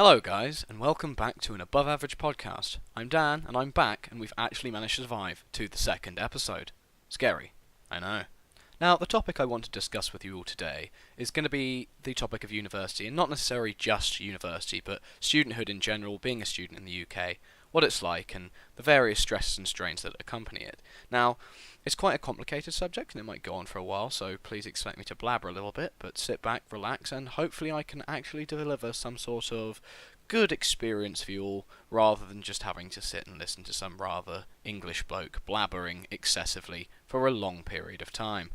Hello guys, and welcome back to an above average podcast. I'm Dan, and I'm back, and we've actually managed to survive to the second episode. Scary, I know. Now, the topic I want to discuss with you all today is going to be the topic of university, and not necessarily just university, but studenthood in general, being a student in the UK, what it's like, and the various stresses and strains that accompany it. Now, it's quite a complicated subject, and it might go on for a while, so please expect me to blabber a little bit, but sit back, relax, and hopefully I can actually deliver some sort of good experience for you all, rather than just having to sit and listen to some rather English bloke blabbering excessively for a long period of time.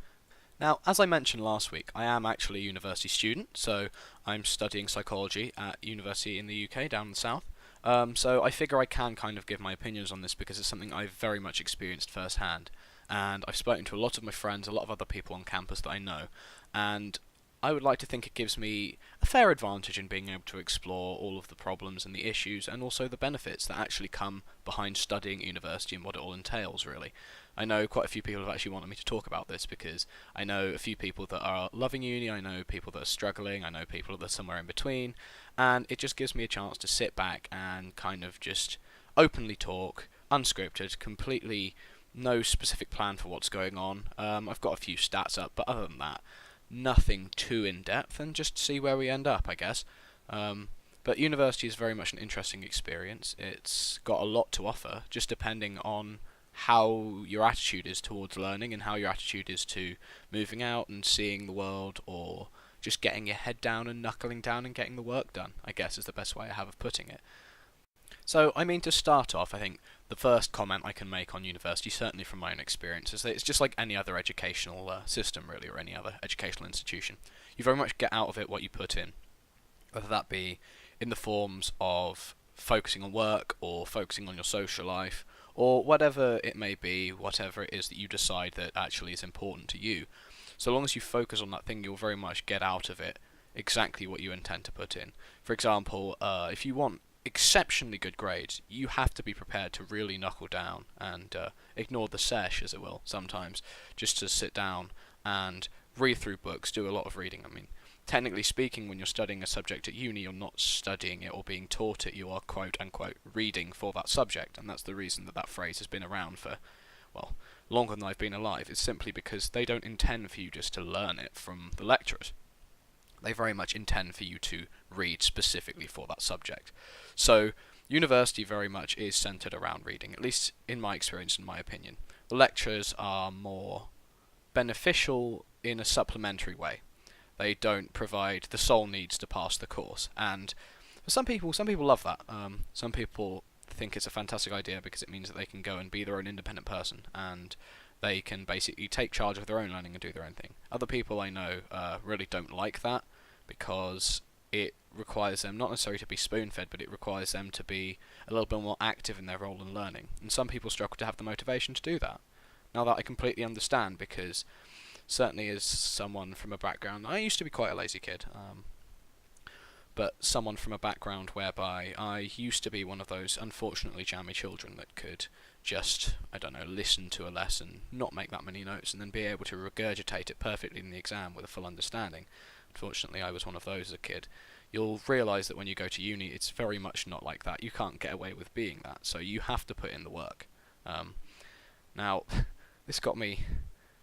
Now, as I mentioned last week, I am actually a university student, so I'm studying psychology at university in the UK down in the south. So I figure I can kind of give my opinions on this because it's something I've very much experienced firsthand. And I've spoken to a lot of my friends, a lot of other people on campus that I know, and I would like to think it gives me a fair advantage in being able to explore all of the problems and the issues and also the benefits that actually come behind studying at university and what it all entails, really. I know quite a few people have actually wanted me to talk about this because I know a few people that are loving uni, I know people that are struggling, I know people that are somewhere in between, and it just gives me a chance to sit back and kind of just openly talk, unscripted, completely no specific plan for what's going on. I've got a few stats up, but other than that, nothing too in-depth, and just see where we end up, I guess. But university is very much an interesting experience. It's got a lot to offer, just depending on how your attitude is towards learning and how your attitude is to moving out and seeing the world, or just getting your head down and knuckling down and getting the work done, I guess is the best way I have of putting it. So, I mean, to start off, I think the first comment I can make on university, certainly from my own experience, is that it's just like any other educational system, really, or any other educational institution. You very much get out of it what you put in, whether that be in the forms of focusing on work, or focusing on your social life, or whatever it may be, whatever it is that you decide that actually is important to you. So long as you focus on that thing, you'll very much get out of it exactly what you intend to put in. For example, if you want exceptionally good grades, you have to be prepared to really knuckle down and ignore the sesh, as it will, sometimes, just to sit down and read through books, do a lot of reading. I mean, technically speaking, when you're studying a subject at uni, you're not studying it or being taught it, you are quote-unquote reading for that subject, and that's the reason that that phrase has been around for, well, longer than I've been alive. It's simply because they don't intend for you just to learn it from the lecturers. They very much intend for you to read specifically for that subject. So, university very much is centered around reading, at least in my experience, in my opinion. The lectures are more beneficial in a supplementary way. They don't provide the sole needs to pass the course, and for some people love that. Some people think it's a fantastic idea because it means that they can go and be their own independent person, and they can basically take charge of their own learning and do their own thing. Other people I know really don't like that because it requires them not necessarily to be spoon-fed, but it requires them to be a little bit more active in their role in learning. And some people struggle to have the motivation to do that. Now that I completely understand, because certainly as someone from a background, I used to be quite a lazy kid, but someone from a background whereby I used to be one of those unfortunately jammy children that could just, I don't know, listen to a lesson, not make that many notes, and then be able to regurgitate it perfectly in the exam with a full understanding. Unfortunately, I was one of those as a kid. You'll realise that when you go to uni, it's very much not like that. You can't get away with being that, so you have to put in the work. Now, this got me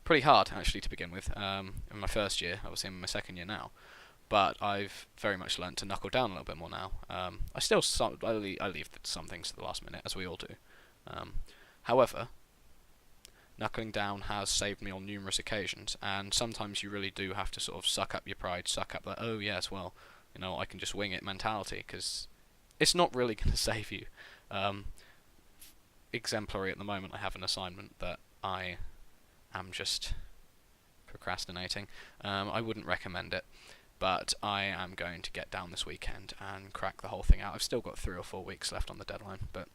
pretty hard, actually, to begin with. In my first year, I was in my second year now, but I've very much learnt to knuckle down a little bit more now. I still I leave some things to the last minute, as we all do. However, knuckling down has saved me on numerous occasions, and sometimes you really do have to sort of suck up your pride, suck up that, oh yes, well, you know, I can just wing it mentality, because it's not really going to save you. Exemplary at the moment, I have an assignment that I am just procrastinating. I wouldn't recommend it, but I am going to get down this weekend and crack the whole thing out. I've still got 3 or 4 weeks left on the deadline, but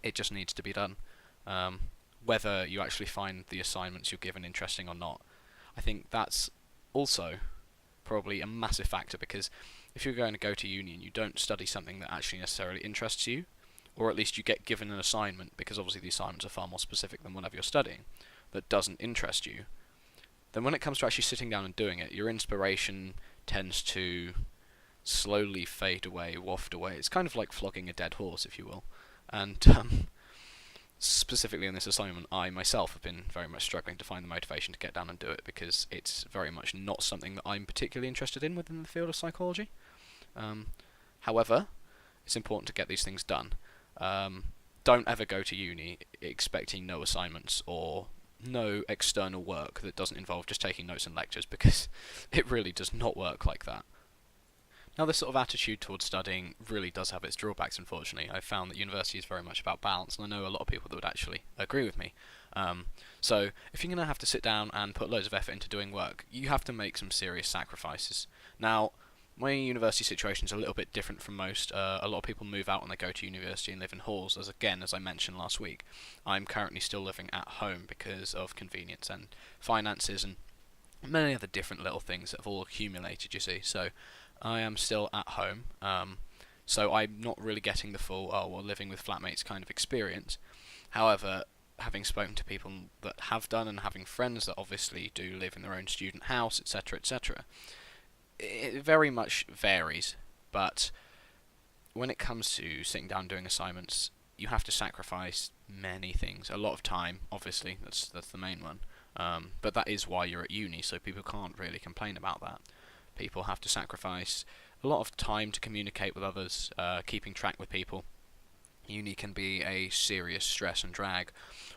it just needs to be done. Whether you actually find the assignments you're given interesting or not, I think that's also probably a massive factor, because if you're going to go to uni and you don't study something that actually necessarily interests you, or at least you get given an assignment, because obviously the assignments are far more specific than whatever you're studying, that doesn't interest you, then when it comes to actually sitting down and doing it, your inspiration tends to slowly fade away, waft away. It's kind of like flogging a dead horse, if you will. And specifically in this assignment, I myself have been very much struggling to find the motivation to get down and do it, because it's very much not something that I'm particularly interested in within the field of psychology. However, it's important to get these things done. Don't ever go to uni expecting no assignments or no external work that doesn't involve just taking notes and lectures, because it really does not work like that. Now, this sort of attitude towards studying really does have its drawbacks, unfortunately. I've found that university is very much about balance, and I know a lot of people that would actually agree with me. So, if you're going to have to sit down and put loads of effort into doing work, you have to make some serious sacrifices. Now, my university situation is a little bit different from most. A lot of people move out when they go to university and live in halls, as I mentioned last week. I'm currently still living at home because of convenience and finances and many other different little things that have all accumulated, you see. So I am still at home, so I'm not really getting the full, living with flatmates kind of experience. However, having spoken to people that have done and having friends that obviously do live in their own student house, etc., etc., it very much varies, but when it comes to sitting down doing assignments, you have to sacrifice many things. A lot of time, obviously, that's the main one, but that is why you're at uni, so people can't really complain about that. People have to sacrifice a lot of time to communicate with others, keeping track with people. Uni can be a serious stress and drag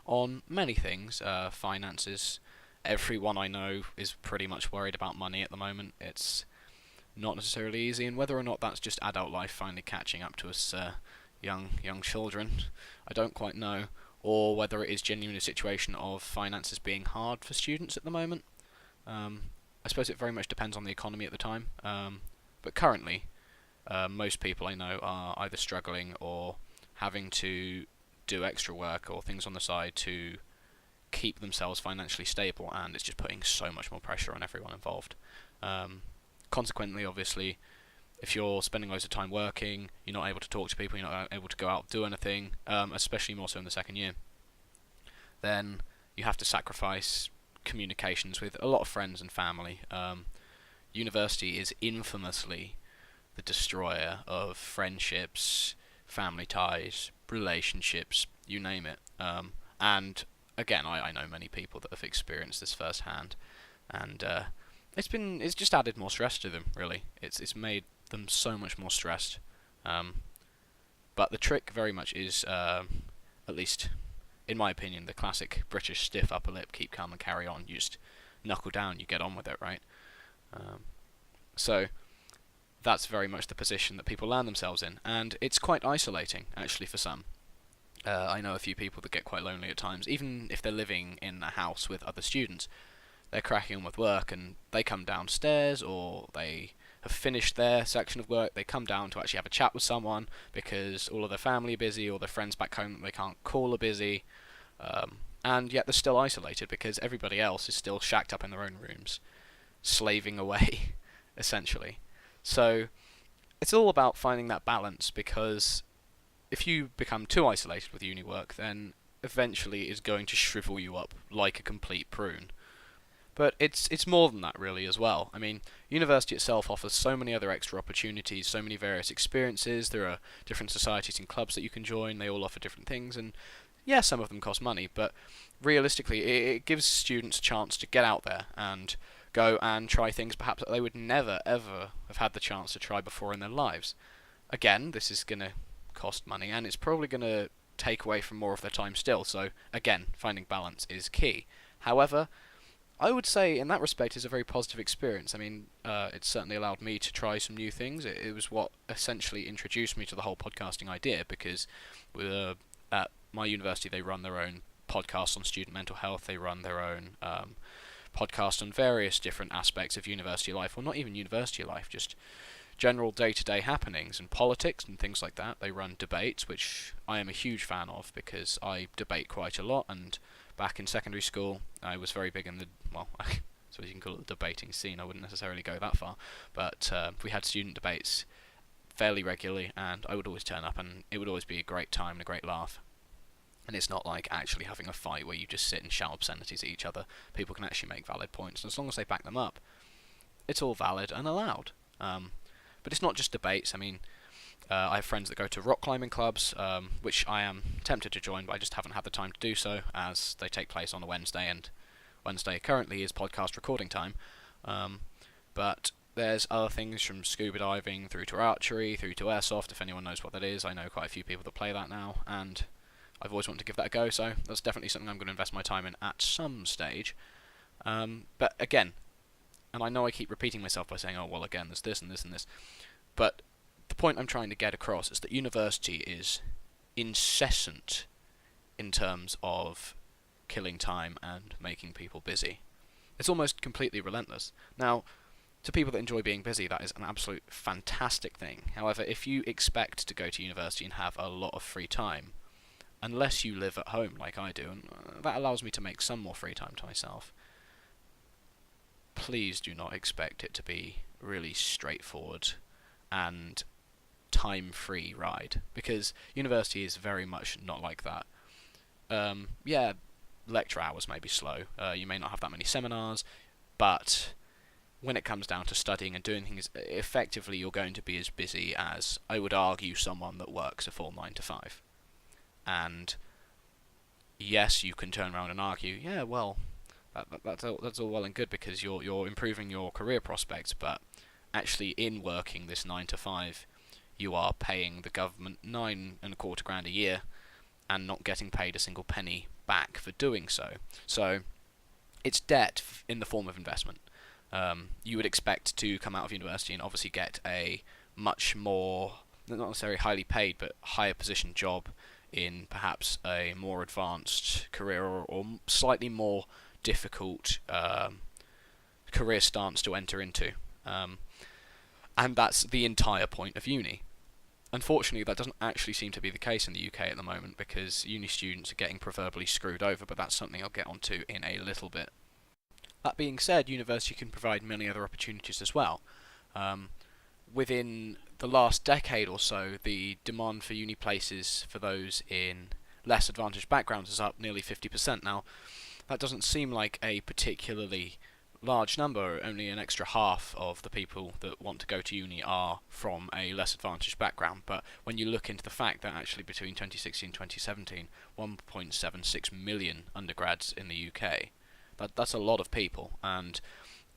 on many things. Finances. Everyone I know is pretty much worried about money at the moment. It's not necessarily easy, and whether or not that's just adult life finally catching up to us young children, I don't quite know, or whether it is genuinely a situation of finances being hard for students at the moment. I suppose it very much depends on the economy at the time, but currently most people I know are either struggling or having to do extra work or things on the side to keep themselves financially stable, and it's just putting so much more pressure on everyone involved. Consequently, obviously, if you're spending loads of time working, you're not able to talk to people, you're not able to go out and do anything, especially more so in the second year, then you have to sacrifice communications with a lot of friends and family. University is infamously the destroyer of friendships, family ties, relationships, you name it. And again, I know many people that have experienced this firsthand, and it's just added more stress to them. Really, it's made them so much more stressed. But the trick very much is, at least in my opinion, the classic British stiff upper lip, keep calm and carry on. You just knuckle down, you get on with it, right? So that's very much the position that people land themselves in, and it's quite isolating, actually, for some. I know a few people that get quite lonely at times, even if they're living in a house with other students. They're cracking on with work, and they come downstairs, or they have finished their section of work, they come down to actually have a chat with someone, because all of their family are busy, or their friends back home that they can't call are busy, and yet they're still isolated, because everybody else is still shacked up in their own rooms, slaving away, essentially. So it's all about finding that balance, because if you become too isolated with uni work, then eventually it's going to shrivel you up like a complete prune. But it's more than that, really, as well. I mean, university itself offers so many other extra opportunities, so many various experiences. There are different societies and clubs that you can join. They all offer different things, and yeah, some of them cost money, but realistically, it gives students a chance to get out there and go and try things perhaps that they would never, ever have had the chance to try before in their lives. Again, this is going to cost money, and it's probably going to take away from more of their time still, so again, finding balance is key. However, I would say in that respect it's a very positive experience. I mean, it certainly allowed me to try some new things. It was what essentially introduced me to the whole podcasting idea, because at my university they run their own podcast on student mental health, they run their own podcast on various different aspects of university life, or not even university life, just general day-to-day happenings and politics and things like that. They run debates, which I am a huge fan of, because I debate quite a lot, and back in secondary school I was very big in the, well, I suppose you can call it the debating scene. I wouldn't necessarily go that far, but we had student debates fairly regularly, and I would always turn up, and it would always be a great time and a great laugh. And it's not like actually having a fight where you just sit and shout obscenities at each other. People can actually make valid points, and as long as they back them up, it's all valid and allowed. But it's not just debates. I mean, I have friends that go to rock climbing clubs, which I am tempted to join, but I just haven't had the time to do so, as they take place on a Wednesday, and Wednesday currently is podcast recording time. But there's other things from scuba diving through to archery, through to airsoft, if anyone knows what that is. I know quite a few people that play that now, and I've always wanted to give that a go, so that's definitely something I'm going to invest my time in at some stage. But again, and I know I keep repeating myself by saying, oh, well, again, there's this and this and this, but the point I'm trying to get across is that university is incessant in terms of killing time and making people busy. It's almost completely relentless. Now, to people that enjoy being busy, that is an absolute fantastic thing. However, if you expect to go to university and have a lot of free time, unless you live at home like I do, and that allows me to make some more free time to myself, please do not expect it to be really straightforward and time-free ride, because university is very much not like that. Yeah, lecture hours may be slow, you may not have that many seminars, but when it comes down to studying and doing things, effectively you're going to be as busy as, I would argue, someone that works a full 9 to 5. And yes, you can turn around and argue, yeah, well, that's all well and good because you're improving your career prospects, but actually in working this 9 to 5, you are paying the government $9.25 a year and not getting paid a single penny back for doing so. So it's debt in the form of investment. You would expect to come out of university and obviously get a much more, not necessarily highly paid, but higher position job in perhaps a more advanced career or slightly more difficult career stance to enter into. And that's the entire point of uni. Unfortunately, that doesn't actually seem to be the case in the UK at the moment, because uni students are getting proverbially screwed over, but that's something I'll get onto in a little bit. That being said, university can provide many other opportunities as well. Within the last decade or so, the demand for uni places for those in less advantaged backgrounds is up nearly 50%. Now, that doesn't seem like a particularly large number. Only an extra half of the people that want to go to uni are from a less advantaged background, but when you look into the fact that actually between 2016 and 2017, 1.76 million undergrads in the UK, that's a lot of people, and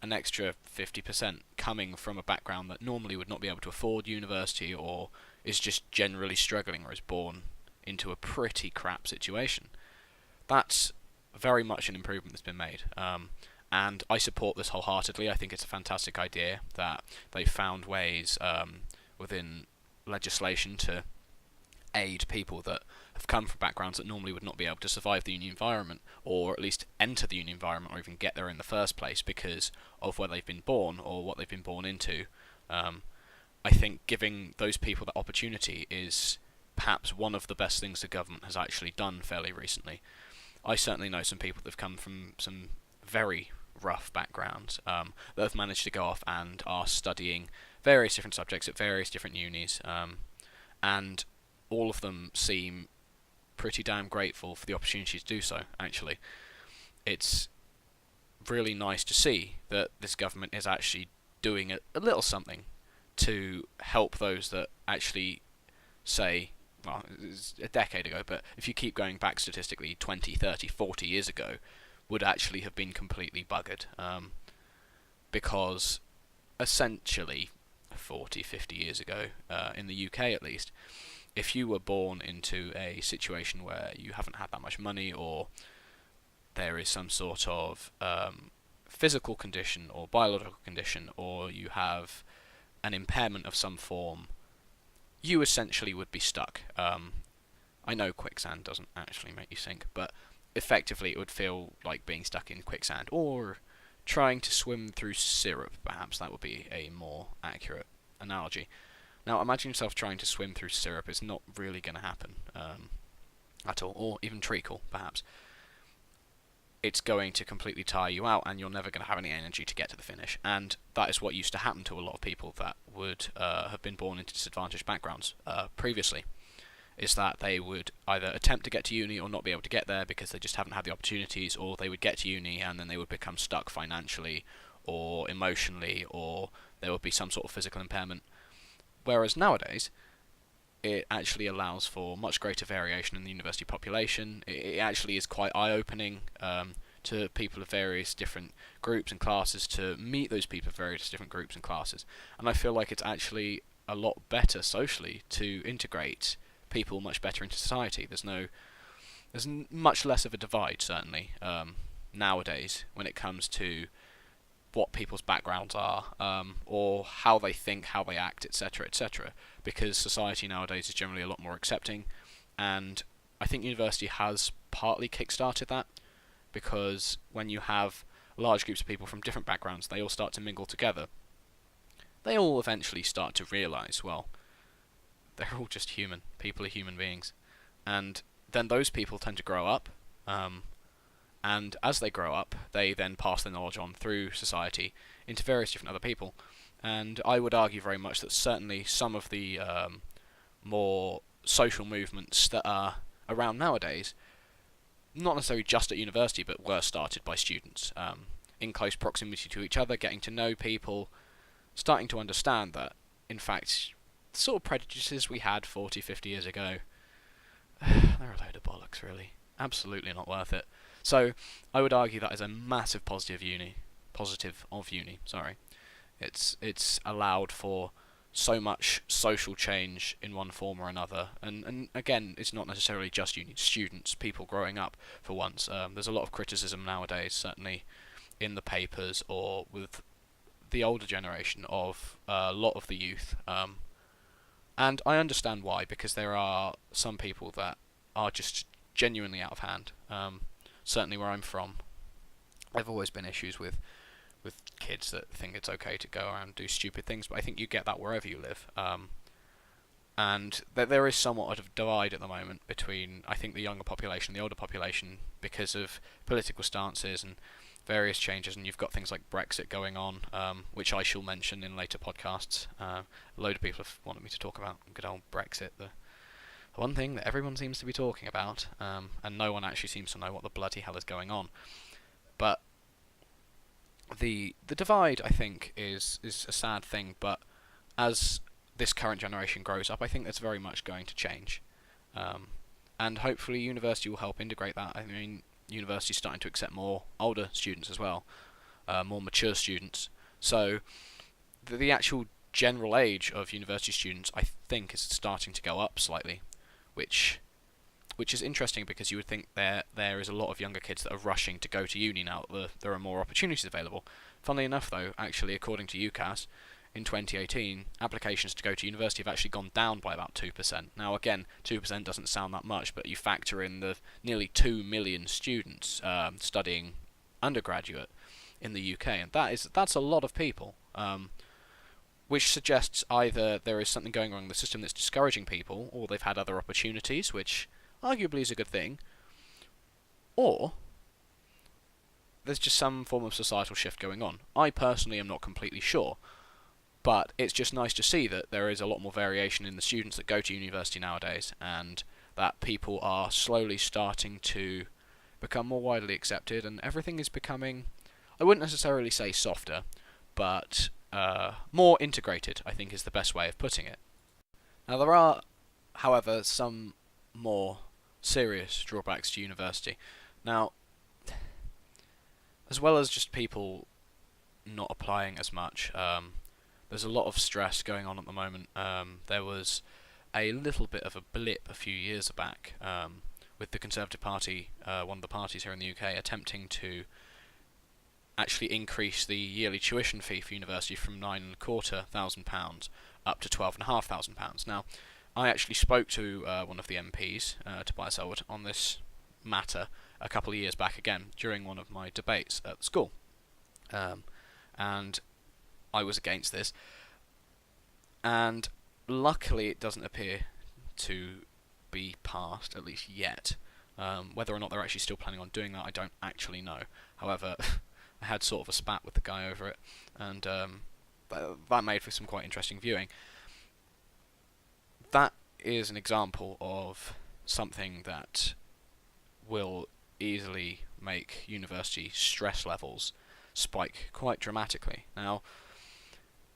an extra 50% coming from a background that normally would not be able to afford university, or is just generally struggling, or is born into a pretty crap situation. That's very much an improvement that's been made. And I support this wholeheartedly. I think it's a fantastic idea that they've found ways within legislation to aid people that have come from backgrounds that normally would not be able to survive the uni environment, or at least enter the uni environment, or even get there in the first place because of where they've been born or what they've been born into. I think giving those people that opportunity is perhaps one of the best things the government has actually done fairly recently. I certainly know some people that have come from some very rough backgrounds that have managed to go off and are studying various different subjects at various different unis, and all of them seem pretty damn grateful for the opportunity to do so. Actually, it's really nice to see that this government is actually doing a little something to help those that actually, say, well, it's a decade ago, but if you keep going back statistically 20, 30, 40 years ago, would actually have been completely buggered, because essentially 40, 50 years ago, in the UK at least, if you were born into a situation where you haven't had that much money, or there is some sort of physical condition or biological condition, or you have an impairment of some form, you essentially would be stuck. I know quicksand doesn't actually make you sink, but effectively it would feel like being stuck in quicksand, or trying to swim through syrup, perhaps that would be a more accurate analogy. Now imagine yourself trying to swim through syrup. It's not really going to happen at all, or even treacle, perhaps. It's going to completely tire you out, and you're never going to have any energy to get to the finish. And that is what used to happen to a lot of people that would have been born into disadvantaged backgrounds previously, is that they would either attempt to get to uni or not be able to get there because they just haven't had the opportunities, or they would get to uni and then they would become stuck financially or emotionally, or there would be some sort of physical impairment. Whereas nowadays, it actually allows for much greater variation in the university population. It actually is quite eye-opening to people of various different groups and classes, to meet those people of various different groups and classes. And I feel like it's actually a lot better socially to integrate people much better into society. There's much less of a divide, certainly, nowadays when it comes to what people's backgrounds are, or how they think, how they act, etc., etc. Because society nowadays is generally a lot more accepting, and I think university has partly kick-started that, because when you have large groups of people from different backgrounds, they all start to mingle together. They all eventually start to realise, well, they're all just human. People are human beings. And then those people tend to grow up, and as they grow up, they then pass their knowledge on through society into various different other people. And I would argue very much that certainly some of the more social movements that are around nowadays, not necessarily just at university, but were started by students, in close proximity to each other, getting to know people, starting to understand that, in fact, the sort of prejudices we had 40, 50 years ago, they're a load of bollocks, really. Absolutely not worth it. So, I would argue that is a massive positive of uni, sorry. It's allowed for so much social change in one form or another, and again, it's not necessarily just uni, students, people growing up for once. There's a lot of criticism nowadays, certainly in the papers or with the older generation, of a lot of the youth, and I understand why, because there are some people that are just genuinely out of hand. Certainly where I'm from, there have always been issues with kids that think it's okay to go around and do stupid things, but I think you get that wherever you live. And there is somewhat of a divide at the moment between, I think, the younger population and the older population, because of political stances and various changes, and you've got things like Brexit going on, which I shall mention in later podcasts. A load of people have wanted me to talk about good old Brexit, the one thing that everyone seems to be talking about, and no one actually seems to know what the bloody hell is going on. But the divide, I think, is a sad thing, but as this current generation grows up, I think that's very much going to change. And hopefully university will help integrate that. I mean, university's starting to accept more older students as well, more mature students. So the actual general age of university students, I think, is starting to go up slightly, which is interesting, because you would think there is a lot of younger kids that are rushing to go to uni now that there are more opportunities available. Funnily enough, though, actually, according to UCAS, in 2018, applications to go to university have actually gone down by about 2%. Now, again, 2% doesn't sound that much, but you factor in the nearly 2 million students studying undergraduate in the UK, and that's a lot of people, which suggests either there is something going wrong in the system that's discouraging people, or they've had other opportunities, which arguably is a good thing, or there's just some form of societal shift going on. I personally am not completely sure, but it's just nice to see that there is a lot more variation in the students that go to university nowadays, and that people are slowly starting to become more widely accepted, and everything is becoming, I wouldn't necessarily say softer, but more integrated, I think, is the best way of putting it. Now, there are, however, some more serious drawbacks to university. Now, as well as just people not applying as much, there's a lot of stress going on at the moment. There was a little bit of a blip a few years back with the Conservative Party, one of the parties here in the UK, attempting to actually increase the yearly tuition fee for university from £9,250 up to £12,500. Now, I actually spoke to one of the MPs, Tobias Elwood, on this matter a couple of years back again during one of my debates at the school, and I was against this, and luckily it doesn't appear to be passed, at least yet. Whether or not they're actually still planning on doing that, I don't actually know. However, I had sort of a spat with the guy over it, and that made for some quite interesting viewing. That is an example of something that will easily make university stress levels spike quite dramatically. Now,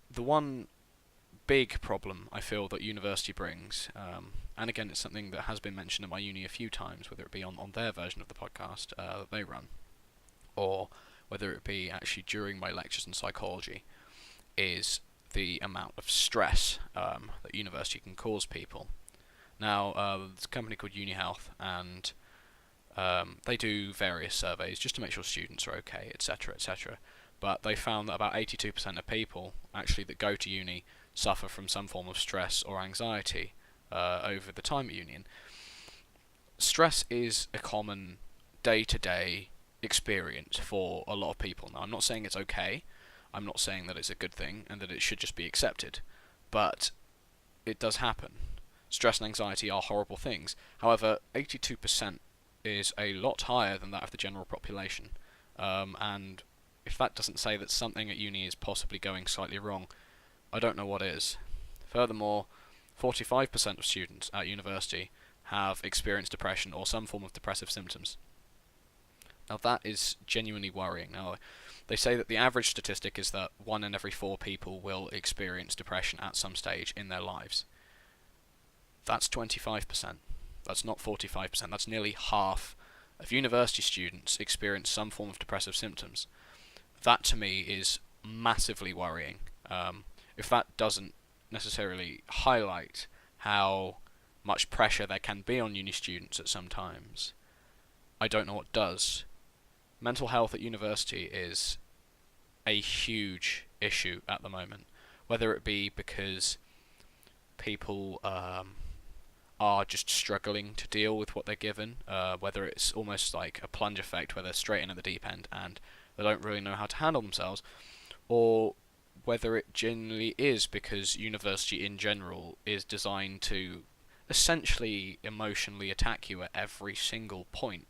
the one big problem I feel that university brings, and again it's something that has been mentioned at my uni a few times, whether it be on their version of the podcast that they run, or whether it be actually during my lectures in psychology, is the amount of stress that university can cause people. Now, there's a company called Uni Health, and they do various surveys just to make sure students are okay, etc., etc. But they found that about 82% of people actually that go to uni suffer from some form of stress or anxiety over the time at uni. And stress is a common day-to-day experience for a lot of people. Now, I'm not saying it's okay. I'm not saying that it's a good thing and that it should just be accepted. But it does happen. Stress and anxiety are horrible things. However, 82% is a lot higher than that of the general population. And if that doesn't say that something at uni is possibly going slightly wrong, I don't know what is. Furthermore, 45% of students at university have experienced depression or some form of depressive symptoms. Now that is genuinely worrying. Now, they say that the average statistic is that 1 in every 4 people will experience depression at some stage in their lives. That's 25%. That's not 45%. That's nearly half of university students experience some form of depressive symptoms. That to me is massively worrying. If that doesn't necessarily highlight how much pressure there can be on uni students at some times, I don't know what does. Mental health at university is a huge issue at the moment, whether it be because people are just struggling to deal with what they're given, whether it's almost like a plunge effect where they're straight in at the deep end and they don't really know how to handle themselves, or whether it genuinely is because university in general is designed to essentially emotionally attack you at every single point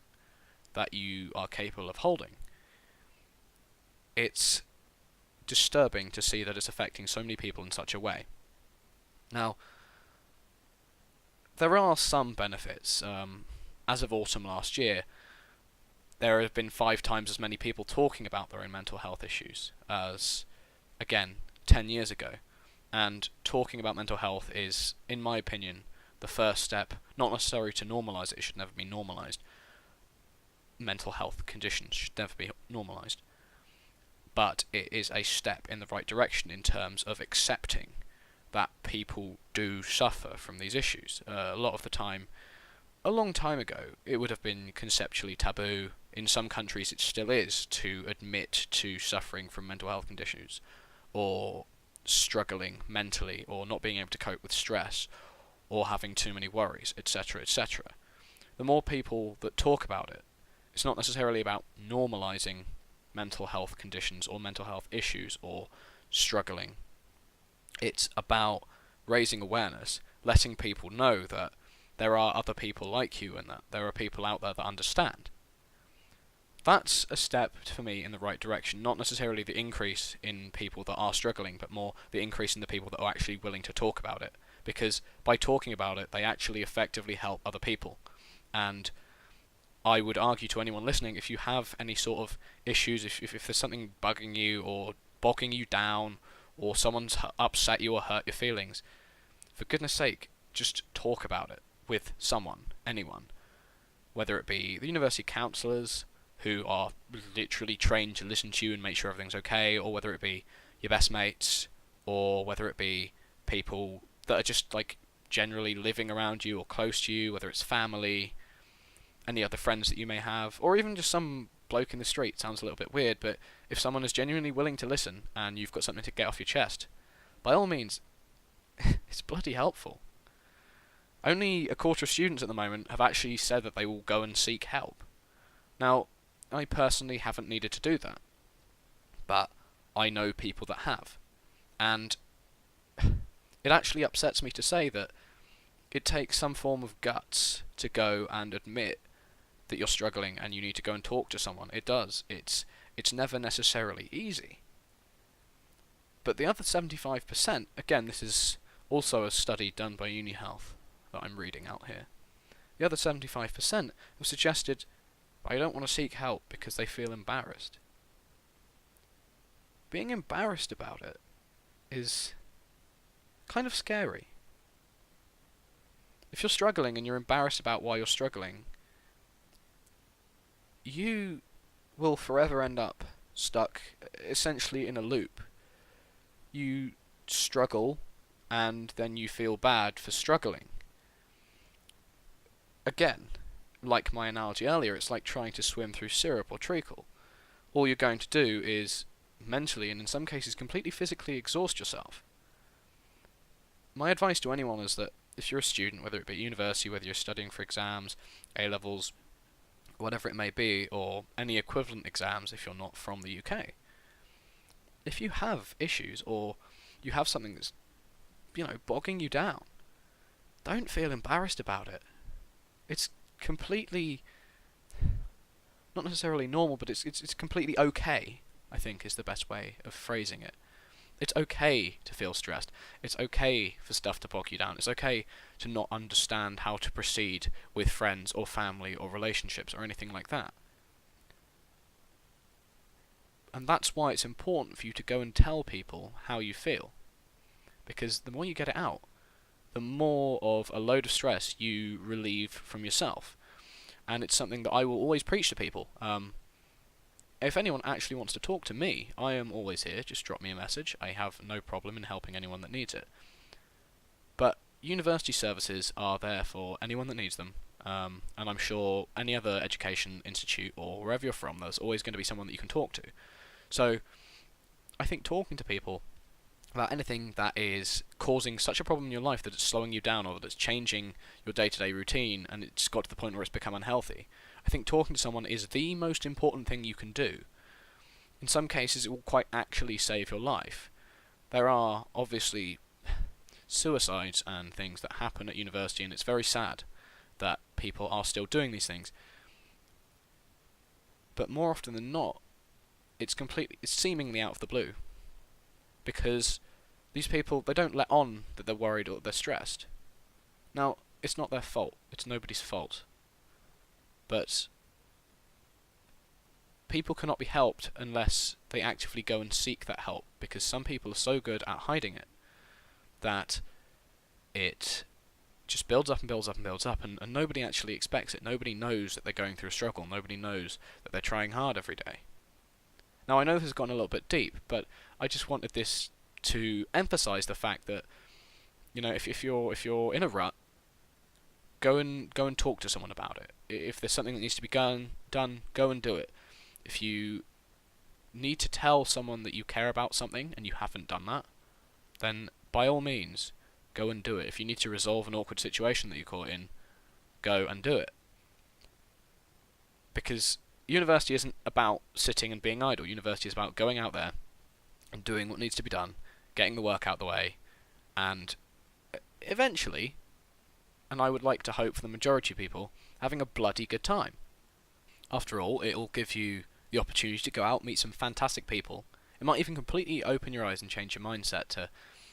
that you are capable of holding. It's disturbing to see that it's affecting so many people in such a way. Now, there are some benefits. As of autumn last year, there have been 5 times as many people talking about their own mental health issues as, again, 10 years ago. And talking about mental health is, in my opinion, the first step, not necessarily to normalise it should never be normalised. Mental health conditions should never be normalised. But it is a step in the right direction in terms of accepting that people do suffer from these issues. A lot of the time, a long time ago, it would have been conceptually taboo. In some countries it still is to admit to suffering from mental health conditions, or struggling mentally, or not being able to cope with stress, or having too many worries, etc., etc. The more people that talk about it, it's not necessarily about normalising mental health conditions or mental health issues or struggling. It's about raising awareness, letting people know that there are other people like you and that there are people out there that understand. That's a step for me in the right direction, not necessarily the increase in people that are struggling, but more the increase in the people that are actually willing to talk about it. Because by talking about it, they actually effectively help other people. And I would argue to anyone listening, if you have any sort of issues, if there's something bugging you or bogging you down, or someone's upset you or hurt your feelings, for goodness sake, just talk about it with someone, anyone. Whether it be the university counsellors, who are literally trained to listen to you and make sure everything's okay, or whether it be your best mates, or whether it be people that are just like generally living around you or close to you, whether it's family, any other friends that you may have, or even just some bloke in the street. Sounds a little bit weird, but if someone is genuinely willing to listen and you've got something to get off your chest, by all means, it's bloody helpful. Only a quarter of students at the moment have actually said that they will go and seek help. Now, I personally haven't needed to do that, but I know people that have, and it actually upsets me to say that it takes some form of guts to go and admit that you're struggling and you need to go and talk to someone. It does. It's never necessarily easy. But the other 75%, again, this is also a study done by Uni Health that I'm reading out here. The other 75% have suggested they don't want to seek help because they feel embarrassed. Being embarrassed about it is kind of scary. If you're struggling and you're embarrassed about why you're struggling, you will forever end up stuck essentially in a loop. You struggle and then you feel bad for struggling. Again, like my analogy earlier, it's like trying to swim through syrup or treacle. All you're going to do is mentally and in some cases completely physically exhaust yourself. My advice to anyone is that if you're a student, whether it be at university, whether you're studying for exams, A-levels, whatever it may be, or any equivalent exams if you're not from the UK, if you have issues or you have something that's, bogging you down, don't feel embarrassed about it. It's completely, not necessarily normal, but it's completely okay, I think is the best way of phrasing it. It's okay to feel stressed. It's okay for stuff to bog you down. It's okay to not understand how to proceed with friends or family or relationships or anything like that. And that's why it's important for you to go and tell people how you feel. Because the more you get it out, the more of a load of stress you relieve from yourself. And it's something that I will always preach to people. If anyone actually wants to talk to me, I am always here. Just drop me a message. I have no problem in helping anyone that needs it. But university services are there for anyone that needs them. And I'm sure any other education institute or wherever you're from, there's always going to be someone that you can talk to. So I think talking to people about anything that is causing such a problem in your life that it's slowing you down or that it's changing your day-to-day routine and it's got to the point where it's become unhealthy, I think talking to someone is the most important thing you can do. In some cases it will quite actually save your life. There are obviously suicides and things that happen at university, and it's very sad that people are still doing these things. But more often than not, it's seemingly out of the blue. Because these people, they don't let on that they're worried or they're stressed. Now, it's not their fault. It's nobody's fault. But people cannot be helped unless they actively go and seek that help, because some people are so good at hiding it that it just builds up and builds up and builds up, and nobody actually expects it. Nobody knows that they're going through a struggle. Nobody knows that they're trying hard every day. Now, I know this has gone a little bit deep, but I just wanted this to emphasize the fact that, if you're in a rut, go and talk to someone about it. If there's something that needs to be done, go and do it. If you need to tell someone that you care about something and you haven't done that, then by all means, go and do it. If you need to resolve an awkward situation that you're caught in, go and do it. Because university isn't about sitting and being idle. University is about going out there and doing what needs to be done, getting the work out the way, and eventually, and I would like to hope for the majority of people, having a bloody good time. After all, it will give you the opportunity to go out, meet some fantastic people. It might even completely open your eyes and change your mindset to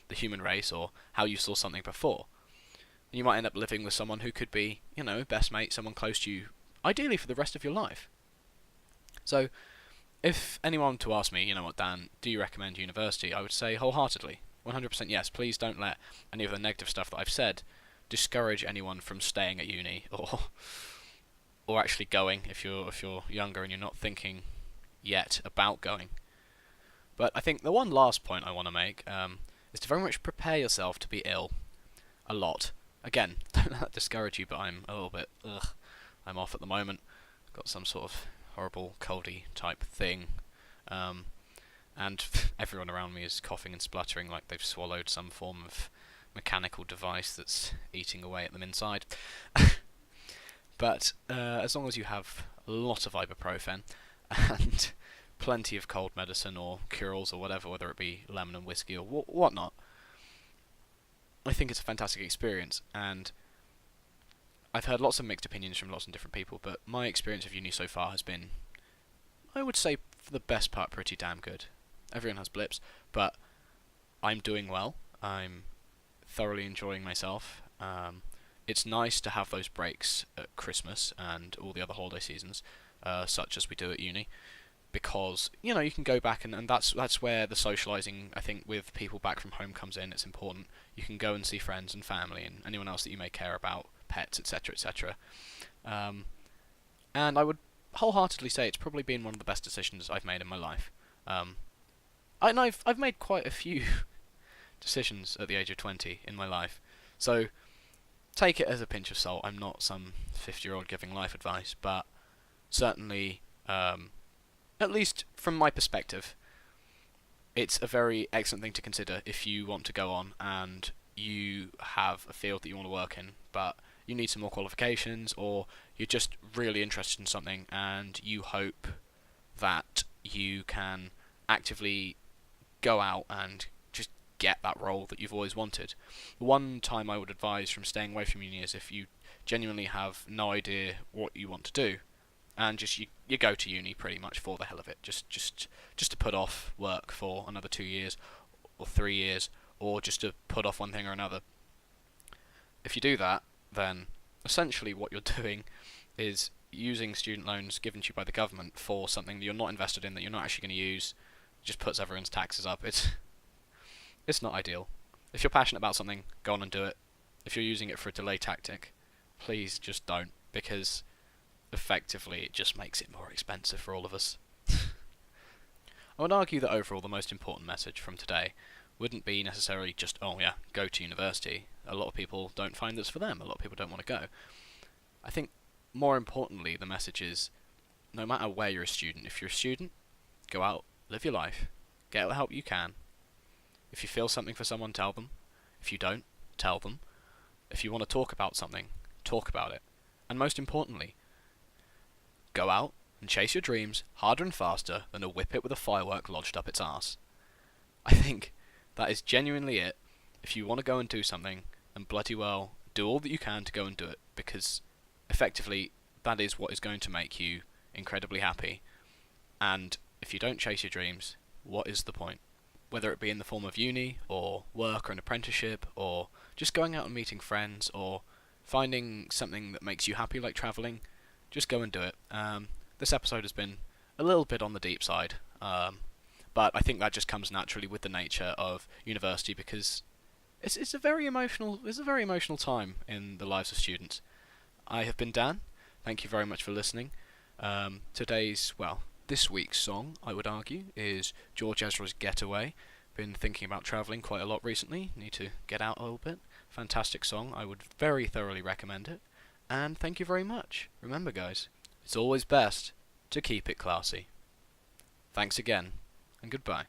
the human race or how you saw something before. And you might end up living with someone who could be, best mate, someone close to you, ideally for the rest of your life. So, if anyone to ask me, Dan, do you recommend university? I would say wholeheartedly, 100% yes. Please don't let any of the negative stuff that I've said discourage anyone from staying at uni or actually going if you're younger and you're not thinking yet about going. But I think the one last point I want to make is to very much prepare yourself to be ill a lot. Again, don't let that discourage you, but I'm a little bit I'm off at the moment. Got some sort of horrible coldy type thing, and everyone around me is coughing and spluttering like they've swallowed some form of mechanical device that's eating away at them inside. But as long as you have a lot of ibuprofen and plenty of cold medicine or Curals or whatever, whether it be lemon and whiskey or whatnot, I think it's a fantastic experience. And I've heard lots of mixed opinions from lots of different people, but my experience of uni so far has been, I would say, for the best part, pretty damn good. Everyone has blips, but I'm doing well. I'm thoroughly enjoying myself. It's nice to have those breaks at Christmas and all the other holiday seasons, such as we do at uni. because you can go back and that's where the socializing, I think, with people back from home comes in. It's important. You can go and see friends and family and anyone else that you may care about, pets, etc., etc. And I would wholeheartedly say it's probably been one of the best decisions I've made in my life. And I've made quite a few decisions at the age of 20 in my life, so take it as a pinch of salt. I'm not some 50-year-old giving life advice, but certainly, at least from my perspective, it's a very excellent thing to consider if you want to go on and you have a field that you want to work in, but you need some more qualifications, or you're just really interested in something and you hope that you can actively go out and just get that role that you've always wanted. One time I would advise from staying away from uni is if you genuinely have no idea what you want to do, and just you go to uni pretty much for the hell of it, just to put off work for another 2 years or 3 years, or just to put off one thing or another. If you do that, then essentially what you're doing is using student loans given to you by the government for something that you're not invested in, that you're not actually going to use. It just puts everyone's taxes up. It's not ideal. If you're passionate about something, go on and do it. If you're using it for a delay tactic, please just don't, because effectively it just makes it more expensive for all of us. I would argue that overall the most important message from today wouldn't be necessarily just, oh yeah, go to university. A lot of people don't find this for them. A lot of people don't want to go. I think more importantly the message is, no matter where you're a student, if you're a student, go out, live your life, get what help you can. If you feel something for someone, tell them. If you don't, tell them. If you want to talk about something, talk about it. And most importantly, go out and chase your dreams harder and faster than a whippet with a firework lodged up its arse. I think that is genuinely it. If you want to go and do something, then bloody well, do all that you can to go and do it, because effectively that is what is going to make you incredibly happy. And if you don't chase your dreams, what is the point? Whether it be in the form of uni, or work, or an apprenticeship, or just going out and meeting friends, or finding something that makes you happy like travelling, just go and do it. This episode has been a little bit on the deep side, but I think that just comes naturally with the nature of university, because it's a very emotional time in the lives of students. I have been Dan. Thank you very much for listening. This week's song, I would argue, is George Ezra's Getaway. Been thinking about travelling quite a lot recently. Need to get out a little bit. Fantastic song. I would very thoroughly recommend it. And thank you very much. Remember, guys, it's always best to keep it classy. Thanks again, and goodbye.